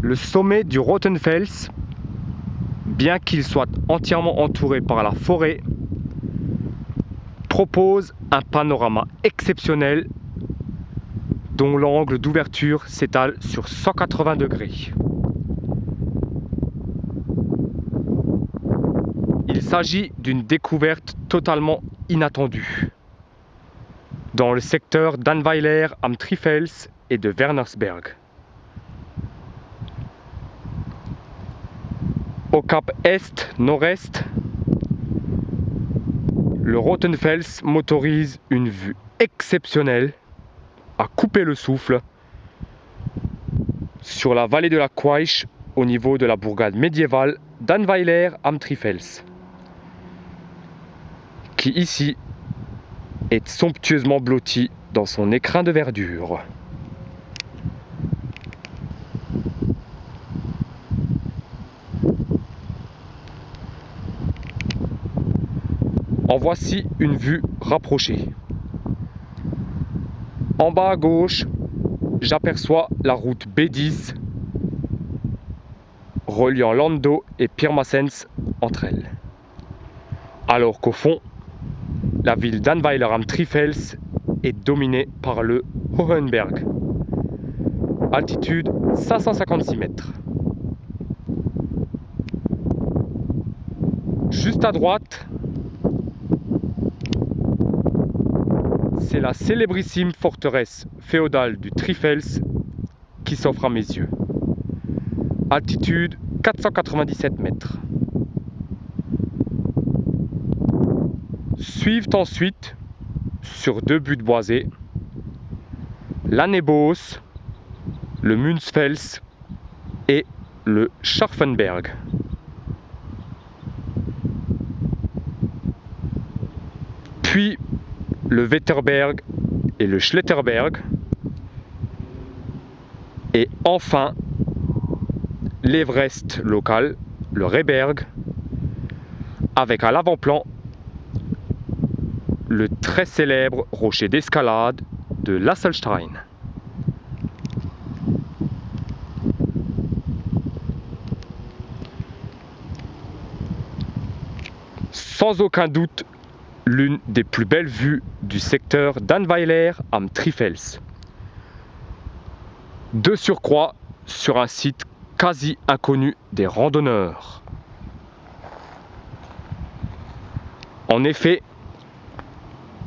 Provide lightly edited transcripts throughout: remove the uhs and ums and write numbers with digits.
Le sommet du Rottenfels, bien qu'il soit entièrement entouré par la forêt, propose un panorama exceptionnel dont l'angle d'ouverture s'étale sur 180 degrés. Il s'agit d'une découverte totalement inattendue dans le secteur d'Annweiler am Trifels et de Wernersberg. Au cap est-nord-est, le Rottenfels m'autorise une vue exceptionnelle à couper le souffle sur la vallée de la Queisch au niveau de la bourgade médiévale d'Annweiler am Trifels, qui ici est somptueusement blotti dans son écrin de verdure. En voici une vue rapprochée. En bas à gauche, j'aperçois la route B10 reliant Landau et Pirmasens entre elles. Alors qu'au fond, la ville d'Annweiler am Trifels est dominée par le Hohenberg. Altitude 556 mètres. Juste à droite, c'est la célébrissime forteresse féodale du Trifels qui s'offre à mes yeux. Altitude 497 mètres. Suivent ensuite, sur deux buttes boisées, l'Annebos, le Münzfels et le Scharfenberg. Puis le Wetterberg et le Schletterberg. Et enfin, l'Everest local, le Rehberg, avec à l'avant-plan le très célèbre rocher d'escalade de Lasselstein. Sans aucun doute, l'une des plus belles vues du secteur d'Annweiler am Trifels. De surcroît, sur un site quasi inconnu des randonneurs. En effet,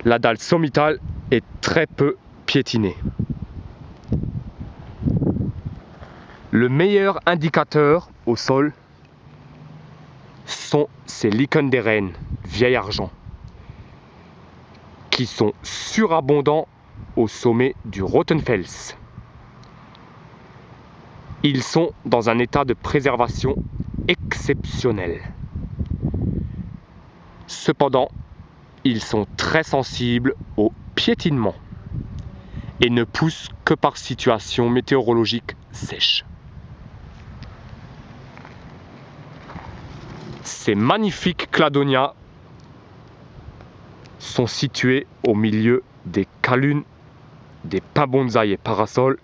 la dalle sommitale est très peu piétinée. Le meilleur indicateur au sol sont ces lichens des rennes, vieil argent, qui sont surabondants au sommet du Rottenfels. Ils sont dans un état de préservation exceptionnel. Cependant, ils sont très sensibles au piétinement et ne poussent que par situation météorologique sèche. Ces magnifiques cladonias sont situés au milieu des calunes, des pins bonsaï et parasols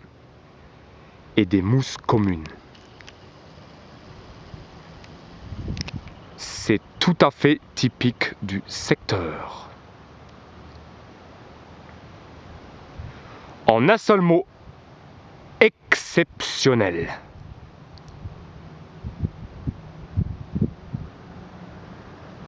et des mousses communes. C'est tout à fait typique du secteur. En un seul mot, exceptionnel.